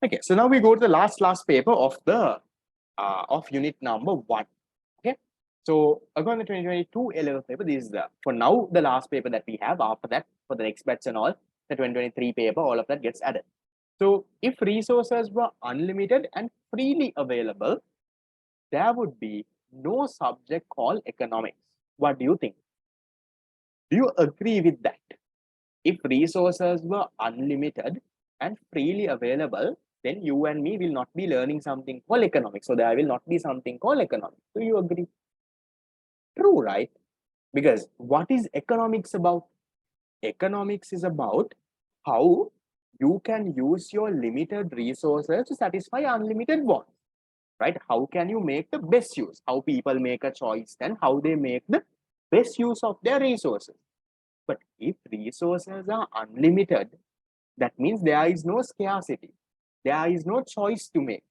Okay, so now we go to the last paper of the of unit number 1. Okay, so according to the 2022 A-level paper, this is the for now the last paper that we have. After that, for the next batch and all, the 2023 paper, all of that gets added. So if resources were unlimited and freely available, there would be no subject called economics. What do you think? Do you agree with that? If resources were unlimited and freely available, then you and me will not be learning something called economics. So there will not be something called economics. Do you agree? True, right? Because what is economics about? Economics is about how you can use your limited resources to satisfy unlimited wants, right? How can you make the best use? How people make a choice and how they make the best use of their resources. But if resources are unlimited, that means there is no scarcity. There is no choice to make.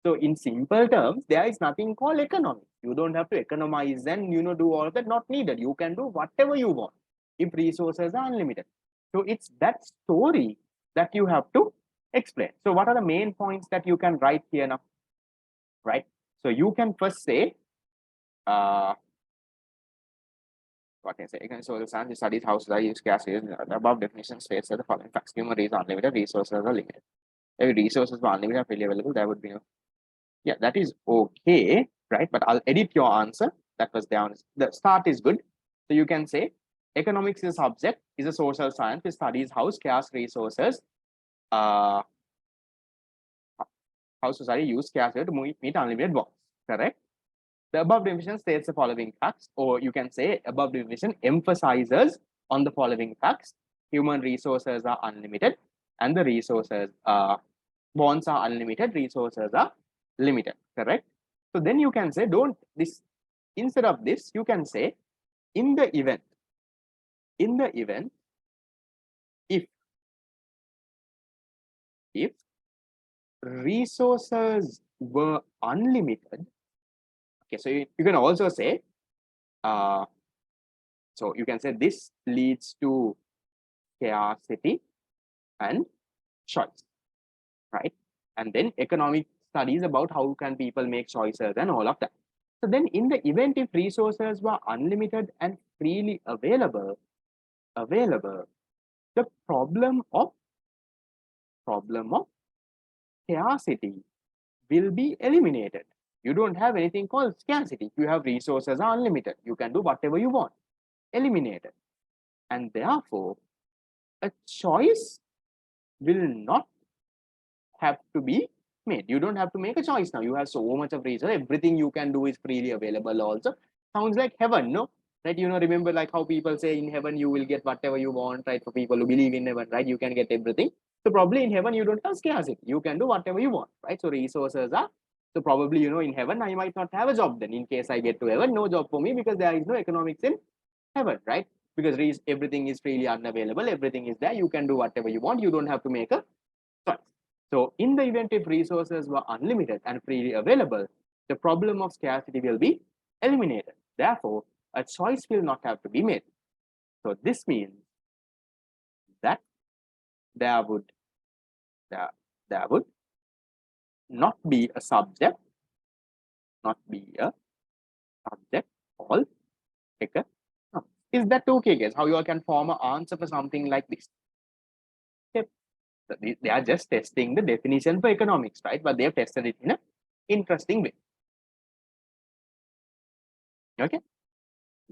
So in simple terms, there is nothing called economics. You don't have to economize and do all of that. Not needed. You can do whatever you want if resources are unlimited. So it's that story that you have to explain. So what are the main points that you can write here now? Right. So you can first say, what can I say? Again, so the science studies how society use scarcity. The above definition states that the following facts: human is unlimited, resources are limited. If resources were unlimited and freely available, there would be no. Yeah, that is okay, right? But I'll edit your answer. That was down. The start is good. So you can say economics is a subject, is a social science which studies how scarce resources, how society use scarcity to meet unlimited wants. Correct? The above definition states the following facts, or you can say above definition emphasizes on the following facts: human resources are unlimited, and the resources wants are unlimited, resources are limited. Correct? So then you can say, don't this instead of this, you can say in the event if resources were unlimited. Okay, so you can also say so you can say this leads to scarcity and choice, right? And then economic studies about how can people make choices and all of that. So then in the event if resources were unlimited and freely available, the problem of scarcity will be eliminated. You don't have anything called scarcity. You have resources are unlimited. You can do whatever you want. Eliminated. And therefore, a choice will not have to be made. You don't have to make a choice now. You have so much of resources. Everything you can do is freely available also. Sounds like heaven, no? Right? Remember like how people say in heaven you will get whatever you want, right? For people who believe in heaven, right? You can get everything. So probably in heaven you don't have scarcity. You can do whatever you want, right? So resources are. So probably in heaven I might not have a job then. In case I get to heaven, no job for me because there is no economics in heaven, right? Because everything is freely unavailable. Everything is there. You can do whatever you want. You don't have to make a choice. So in the event if resources were unlimited and freely available, the problem of scarcity will be eliminated. Therefore, a choice will not have to be made. So this means that there would not be a subject called economics. Is that okay, guys? How you all can form an answer for something like this? Okay. So they are just testing the definition for economics, right? But they have tested it in an interesting way. Okay,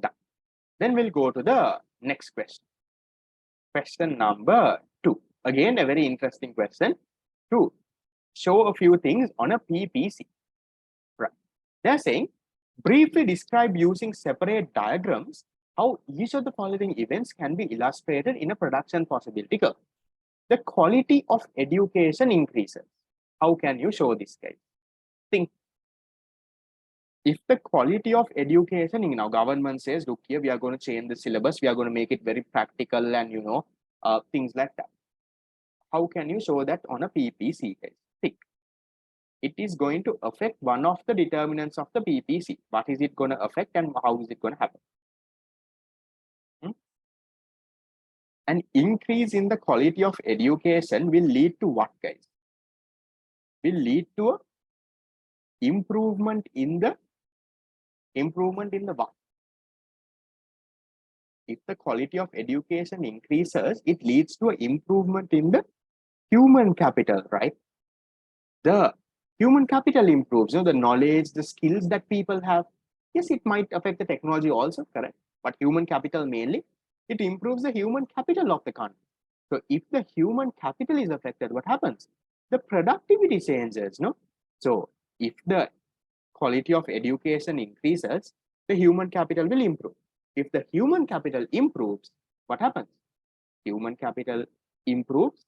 done. Then we'll go to the next question. Question number 2. Again, a very interesting question. 2. Show a few things on a PPC. Right. They're saying, briefly describe using separate diagrams how each of the following events can be illustrated in a production possibility curve. The quality of education increases. How can you show this, guys? Think. If the quality of education, government says, look here, we are going to change the syllabus, we are going to make it very practical and, things like that. How can you show that on a PPC, guys? Think. It is going to affect one of the determinants of the PPC. What is it going to affect and how is it going to happen? An increase in the quality of education will lead to what, guys? will lead to a improvement in the what? If the quality of education increases, it leads to an improvement in the human capital, right? The human capital improves, the knowledge, the skills that people have. Yes, it might affect the technology also, correct? But human capital mainly, it improves the human capital of the country. So if the human capital is affected, what happens? The productivity changes, no? So if the quality of education increases, the human capital will improve. If the human capital improves, what happens? Human capital improves.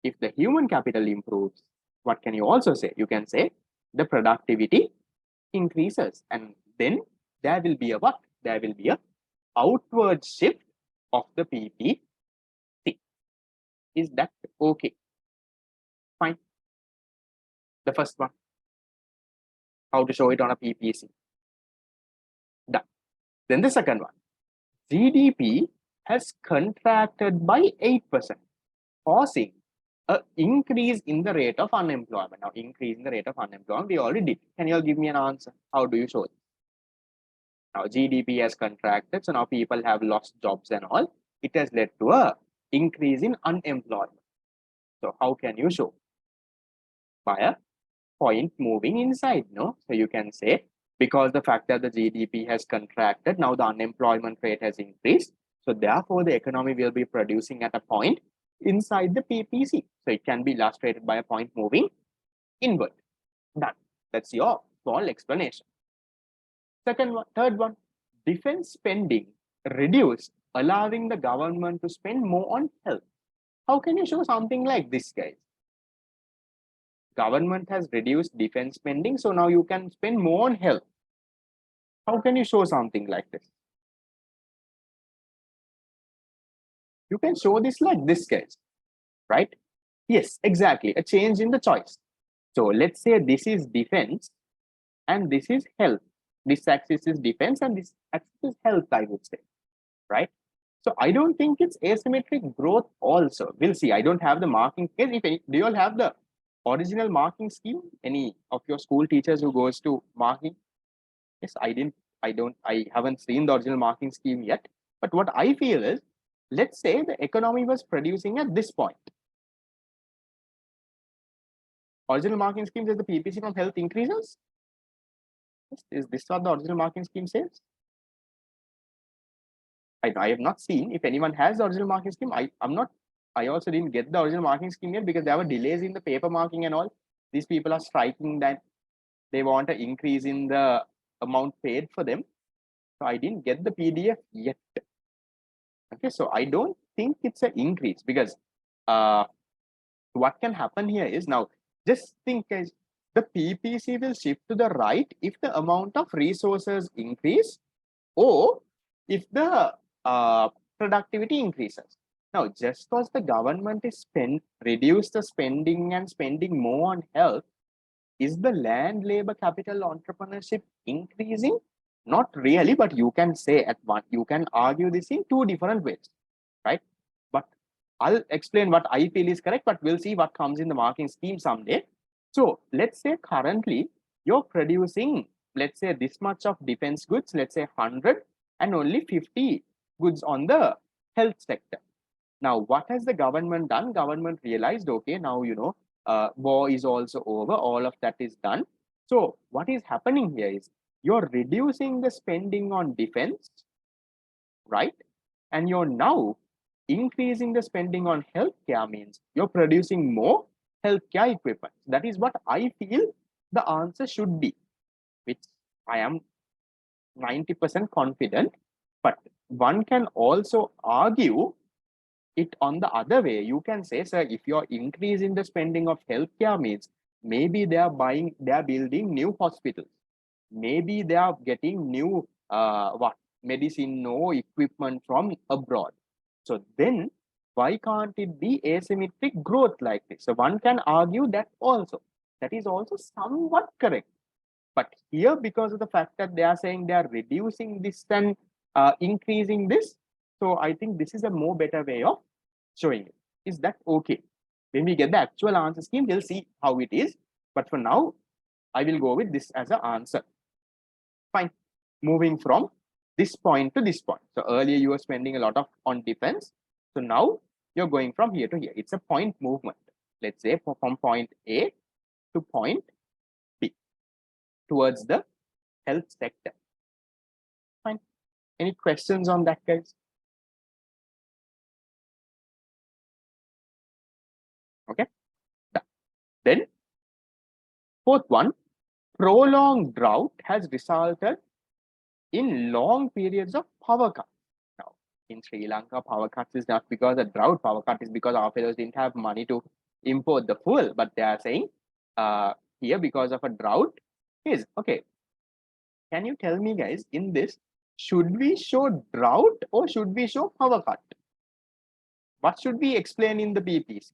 If the human capital improves, what can you also say? You can say the productivity increases, and then there will be a what? There will be a outward shift of the PPC. Is that okay? Fine. The first one, how to show it on a PPC. Done. Then the second one, GDP has contracted by 8%, causing an increase in the rate of unemployment. Now, increase in the rate of unemployment, we already did. Can you all give me an answer? How do you show it? Now, GDP has contracted, so now people have lost jobs and all. It has led to a increase in unemployment. So, how can you show? By a point moving inside, no? So, you can say, because the fact that the GDP has contracted, now the unemployment rate has increased. So, therefore, the economy will be producing at a point inside the PPC. So, it can be illustrated by a point moving inward. Done. That's your small explanation. Third one, defense spending reduced, allowing the government to spend more on health. How can you show something like this, guys? Government has reduced defense spending, so now you can spend more on health. How can you show something like this? You can show this like this, guys, right? Yes, exactly. A change in the choice. So let's say this is defense and this is health. This axis is defense and this axis is health, I would say, right? So I don't think it's asymmetric growth also. We'll see. I don't have the marking scale. If any, do you all have the original marking scheme? Any of your school teachers who goes to marking? Yes, I haven't seen the original marking scheme yet. But what I feel is, let's say the economy was producing at this point. Original marking scheme says the PPC from health increases. Is this what the original marking scheme says? I have not seen. If anyone has the original marking scheme, I also didn't get the original marking scheme yet because there were delays in the paper marking and all. These people are striking that they want an increase in the amount paid for them. So I didn't get the PDF yet. Okay, so I don't think it's an increase because what can happen here is, now just think, guys, the PPC will shift to the right if the amount of resources increase or if the productivity increases. Now, just because the government is reduce the spending and spending more on health, is the land, labor, capital, entrepreneurship increasing? Not really, but you can say you can argue this in two different ways, right? But I'll explain what I feel is correct, but we'll see what comes in the marking scheme someday. So let's say currently you're producing, let's say this much of defense goods, let's say 100 and only 50 goods on the health sector. Now, what has the government done? Government realized, okay, now, war is also over. All of that is done. So what is happening here is you're reducing the spending on defense, right? And you're now increasing the spending on healthcare, means you're producing more healthcare equipment. That is what I feel the answer should be, which I am 90% confident. But one can also argue it on the other way. You can say, sir, if you're increasing the spending of healthcare, means maybe they are building new hospitals. Maybe they are getting new medicine, no equipment from abroad. So then why can't it be asymmetric growth like this? So one can argue that also. That is also somewhat correct. But here, because of the fact that they are saying they are reducing this and increasing this, so I think this is a more better way of showing it. Is that okay? When we get the actual answer scheme, we'll see how it is. But for now, I will go with this as an answer. Fine. Moving from this point to this point. So earlier you were spending a lot of on defense. So now you're going from here to here. It's a point movement. Let's say from point A to point B towards the health sector. Fine. Any questions on that, guys? Okay. Then fourth one, prolonged drought has resulted in long periods of power cuts. Now, in Sri Lanka, power cuts is not because of drought. Power cut is because our fellows didn't have money to import the fuel. But they are saying here because of a drought is okay. Can you tell me, guys, in this, should we show drought or should we show power cut? What should we explain in the BPs?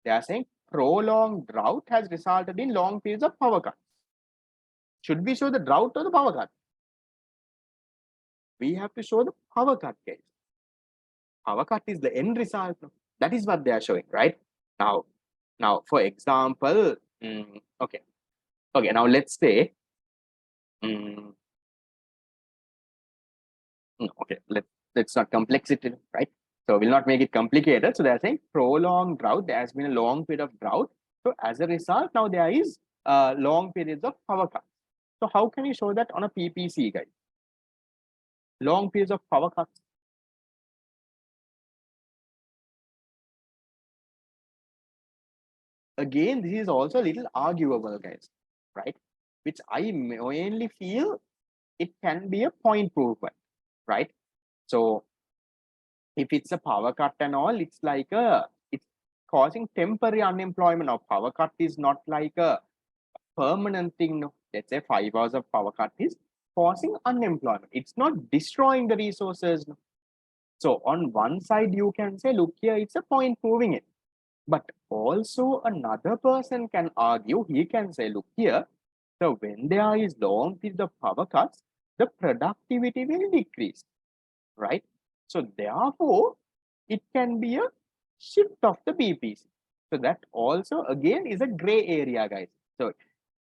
They are saying prolonged drought has resulted in long periods of power cut. Should we show the drought or the power cut? We have to show the power cut, guys. Power cut is the end result. That is what they are showing, right? Now, for example, okay. Now let's say, okay, let's not complex it, right? So we'll not make it complicated. So they're saying prolonged drought. There has been a long period of drought. So as a result, now there is long periods of power cuts. So how can you show that on a PPC, guys? Long periods of power cuts. Again, this is also a little arguable, guys, right? Which I mainly feel it can be a point movement, right? So if it's a power cut and all, it's like it's causing temporary unemployment. Now, power cut is not like a permanent thing. No, let's say 5 hours of power cut is causing unemployment. It's not destroying the resources. No. So on one side, you can say, look here, it's a point moving it. But also another person can argue, he can say, look here, so when there is long period of power cuts, the productivity will decrease, right? So therefore, it can be a shift of the BPC. So that also again is a gray area, guys. So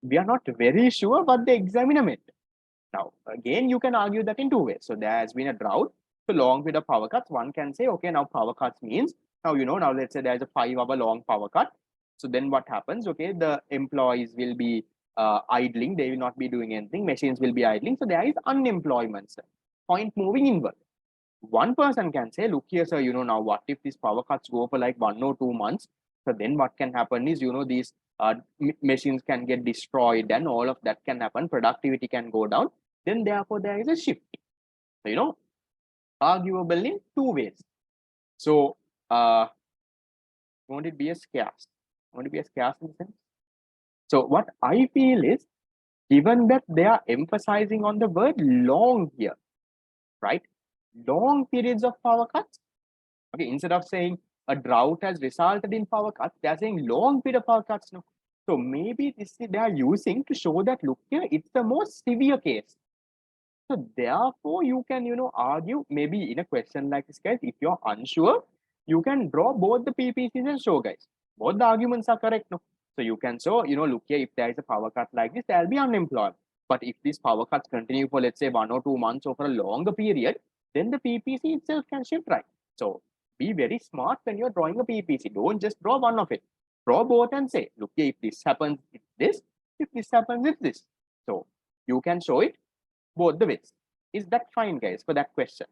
we are not very sure what the examiner meant. Now, again, you can argue that in two ways. So there has been a drought. So long period of power cuts, one can say, okay, now power cuts means, now, now let's say there's a 5-hour long power cut. So then what happens? Okay, the employees will be idling. They will not be doing anything. Machines will be idling. So there is unemployment, sir. Point moving inward. One person can say, look here, sir, now what if these power cuts go for like 1 or 2 months? So then what can happen is, these machines can get destroyed and all of that can happen. Productivity can go down. Then therefore there is a shift. So, arguable in two ways. So, won't it be a scarce? Won't it be a scarce in a sense? So what I feel is, given that they are emphasizing on the word long here, right? Long periods of power cuts. Okay, instead of saying a drought has resulted in power cuts, they are saying long period of power cuts. No. So maybe this they are using to show that, look here, it's the most severe case. So therefore, you can, argue maybe in a question like this, guys, if you're unsure, you can draw both the PPCs and show, guys. Both the arguments are correct, no? So you can show, look here, if there is a power cut like this, there'll be unemployment. But if these power cuts continue for, let's say, 1 or 2 months or for a longer period, then the PPC itself can shift, right? So be very smart when you're drawing a PPC. Don't just draw one of it. Draw both and say, look here, if this happens, it's this. If this happens, it's this. So you can show it both the ways. Is that fine, guys, for that question?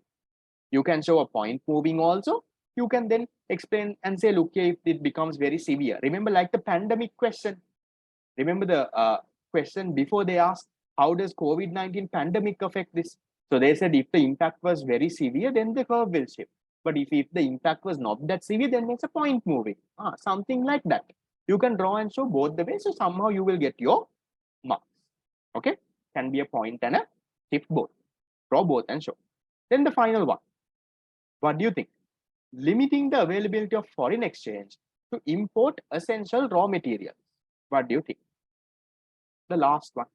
You can show a point moving also. You can then explain and say, look, if it becomes very severe. Remember, like the pandemic question. Remember the question before they asked, how does COVID-19 pandemic affect this? So they said, if the impact was very severe, then the curve will shift. But if the impact was not that severe, then it's a point moving. Something like that. You can draw and show both the ways. So somehow you will get your marks. Okay? Can be a point and a shift both. Draw both and show. Then the final one. What do you think? Limiting the availability of foreign exchange to import essential raw materials. What do you think? The last one.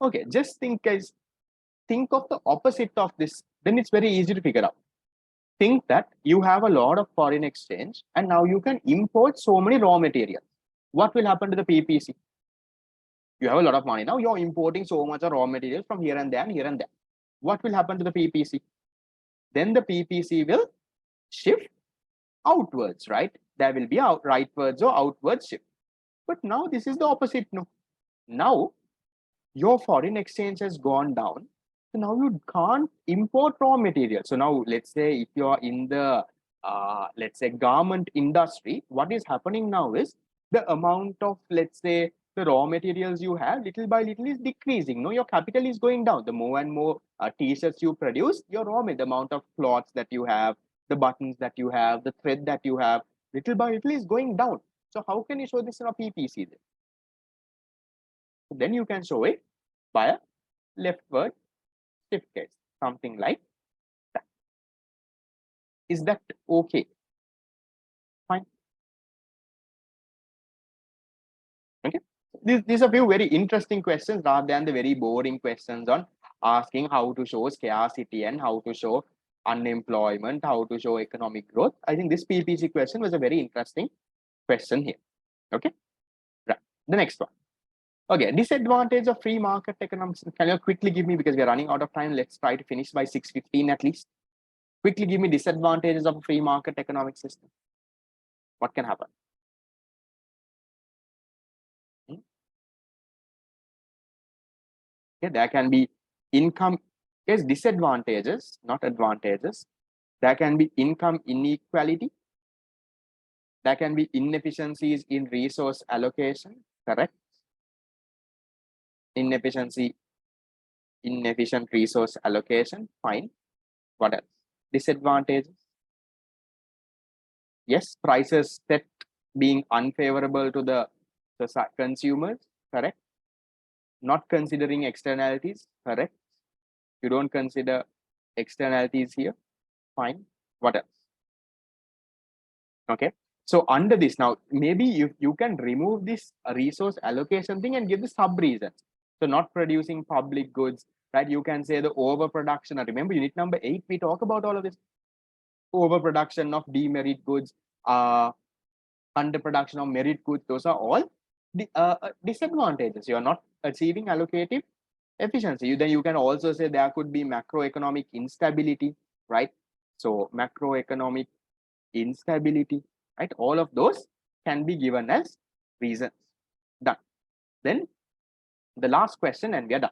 Okay, just think, guys. Think of the opposite of this then it's very easy to figure out. Think that you have a lot of foreign exchange and now you can import so many raw materials. What will happen to the PPC? You have a lot of money. Now you're importing so much of raw materials from here and there and here and there. What will happen to the PPC? Then the PPC will shift outwards, right? There will be a rightwards or outwards shift. But now this is the opposite. No. Now your foreign exchange has gone down. So now you can't import raw material. So now let's say if you are in the let's say garment industry, what is happening now is the amount of, let's say, the raw materials you have little by little is decreasing. No, your capital is going down. The more and more t-shirts you produce, your the amount of cloths that you have, the buttons that you have, the thread that you have, little by little is going down. So how can you show this in a PPC then? Then you can show it by a leftward shift case, something like that. Is that okay? Fine. Okay. These are a few very interesting questions rather than the very boring questions on asking how to show scarcity and how to show unemployment, how to show economic growth. I think this PPC question was a very interesting question here. Okay. Right. The next one. Okay, disadvantage of free market economics. Can you quickly give me, because we are running out of time, let's try to finish by 6:15 at least. Quickly give me disadvantages of a free market economic system. What can happen? Okay, there can be income, yes, disadvantages, not advantages. There can be income inequality. There can be inefficiencies in resource allocation, correct? Inefficient resource allocation, fine. What else? Disadvantages. Yes, prices set being unfavorable to the consumers, correct? Not considering externalities, correct? You don't consider externalities here, fine. What else? Okay, so under this now, maybe you can remove this resource allocation thing and give the sub reasons. So not producing public goods, right? You can say the overproduction. Now remember, unit number 8, we talk about all of this. Overproduction of demerit goods, underproduction of merit goods, those are all the disadvantages. You are not achieving allocative efficiency. Then you can also say there could be macroeconomic instability, right? So macroeconomic instability, right? All of those can be given as reasons. Done. Then the last question and we are done.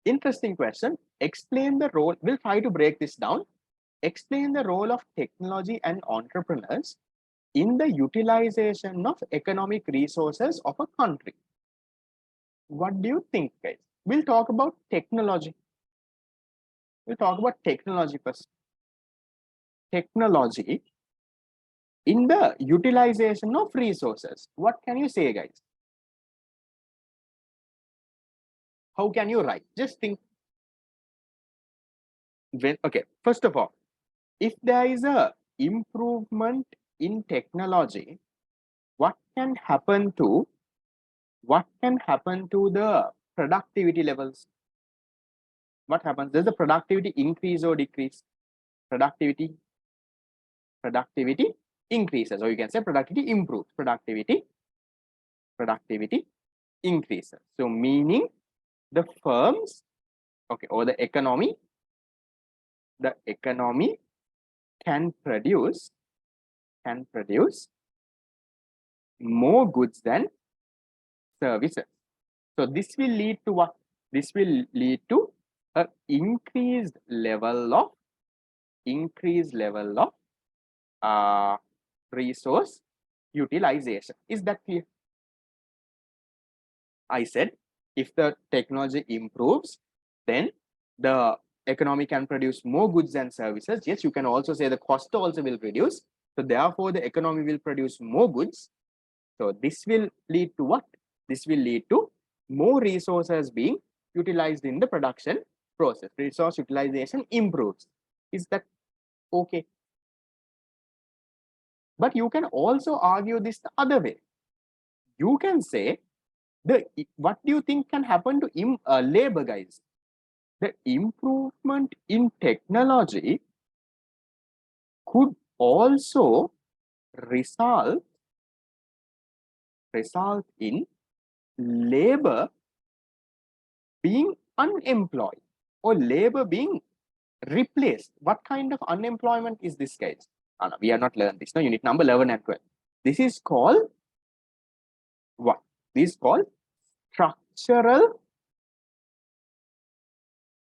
Interesting question. Explain the role. We'll try to break this down. Explain the role of technology and entrepreneurs in the utilization of economic resources of a country. What do you think, guys? We'll talk about technology. We'll talk about technology first. Technology in the utilization of resources. What can you say, guys? How can you write? Just think. Okay, first of all, if there is a improvement in technology, what can happen to the productivity levels? What happens? Does the productivity increase or decrease? Productivity increases, or you can say productivity improves. Productivity increases. So meaning the firms, okay, or the economy can produce more goods than services. So this will lead to what? This will lead to an increased level of resource utilization. Is that clear? I said if the technology improves, then the economy can produce more goods and services. Yes, you can also say the cost also will reduce. So therefore, the economy will produce more goods. So this will lead to what? This will lead to more resources being utilized in the production process. Resource utilization improves. Is that okay? But you can also argue this the other way. You can say, what do you think can happen to labor, guys? the improvement in technology could also result in labor being unemployed or labor being replaced. What kind of unemployment is this, guys? Oh, no, we have not learned this. No, unit number 11 and 12. This is called what? This is called structural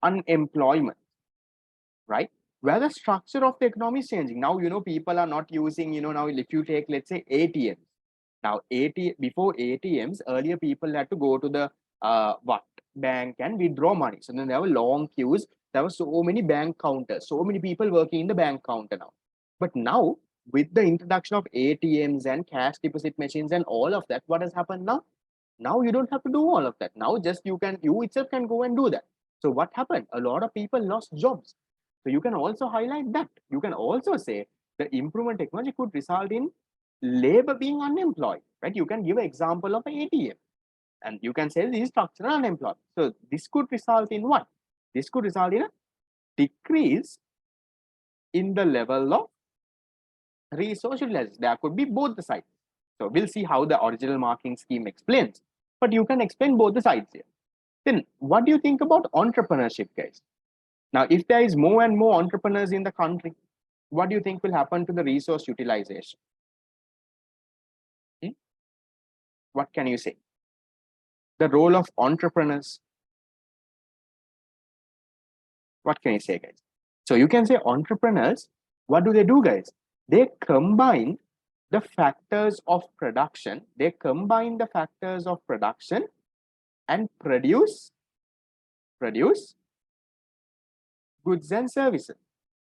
unemployment, right? Where the structure of the economy is changing. Now, people are not using, now if you take, let's say, ATMs. Now, before ATMs, earlier people had to go to the bank and withdraw money. So then there were long queues. There were so many bank counters, so many people working in the bank counter now. But now, with the introduction of ATMs and cash deposit machines and all of that, what has happened now? Now you don't have to do all of that. Now just you itself can go and do that. So what happened? A lot of people lost jobs. So you can also highlight that. You can also say the improvement technology could result in labor being unemployed, right? You can give an example of an ATM and you can say this is structural unemployment. So this could result in what? This could result in a decrease in the level of resource utilization. There could be both the sides. So we'll see how the original marking scheme explains, but you can explain both the sides here. Then what do you think about entrepreneurship, guys? Now, if there is more and more entrepreneurs in the country, what do you think will happen to the resource utilization? What can you say? The role of entrepreneurs. What can you say, guys? So you can say entrepreneurs, what do they do, guys? They combine the factors of production. They combine the factors of production and produce goods and services.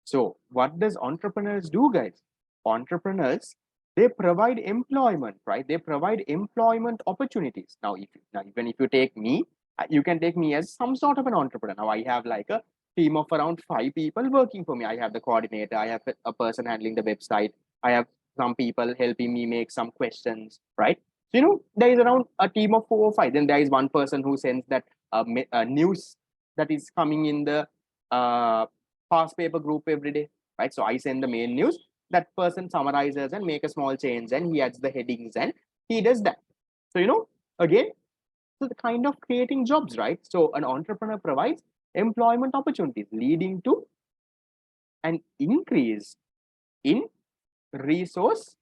So what does entrepreneurs do, guys? Entrepreneurs, they provide employment, right? They provide employment opportunities. Now, even if you take me, you can take me as some sort of an entrepreneur. Now I have like a team of around 5 people working for me. I have the coordinator, I have a person handling the website, I have some people helping me make some questions, right? So, there is around a team of 4 or 5. Then there is one person who sends that news that is coming in the past paper group every day, right? So I send the main news, that person summarizes and make a small change and he adds the headings and he does that. So, again, so the kind of creating jobs, right? So an entrepreneur provides employment opportunities leading to an increase in resource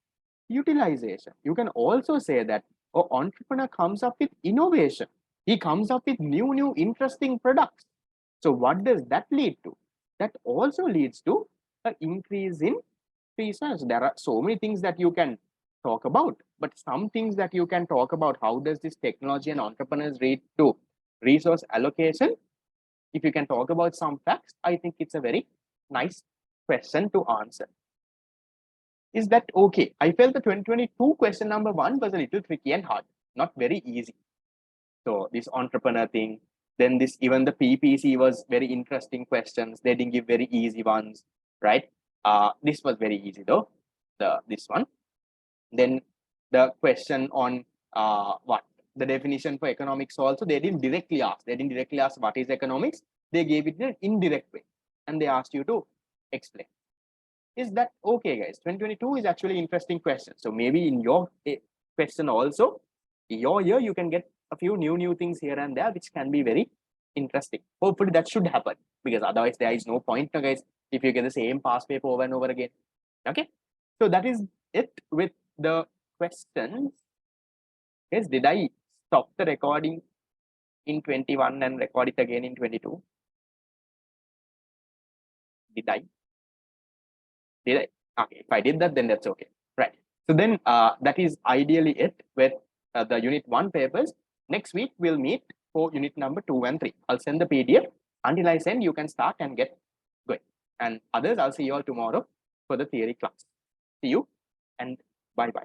utilization. You can also say that an entrepreneur comes up with innovation. He comes up with new interesting products. So what does that lead to? That also leads to an increase in research. There are so many things that you can talk about, but some things that you can talk about, how does this technology and entrepreneurs lead to resource allocation? If you can talk about some facts, I think it's a very nice question to answer. Is that okay? I felt the 2022 question number 1 was a little tricky and hard, not very easy. So this entrepreneur thing, then this, even the PPC was very interesting questions. They didn't give very easy ones, right? This was very easy though, this one. Then the question on what? The definition for economics also, they didn't directly ask. They didn't directly ask what is economics. They gave it in an indirect way. And they asked you to explain. Is that okay, guys? 2022 is actually an interesting question. So maybe in your question also, your year, you can get a few new things here and there, which can be very interesting. Hopefully that should happen, because otherwise there is no point, guys, if you get the same past paper over and over again. Okay, so that is it with the questions. Yes, did I stop the recording in 21 and record it again in 22? Did I? Okay, if I did that, then that's okay, right? So then that is ideally it with the unit 1 papers. Next week we'll meet for unit number 2 and 3. I'll send the PDF. Until I send, you can start and get going. And others, I'll see you all tomorrow for the theory class. See you and bye-bye.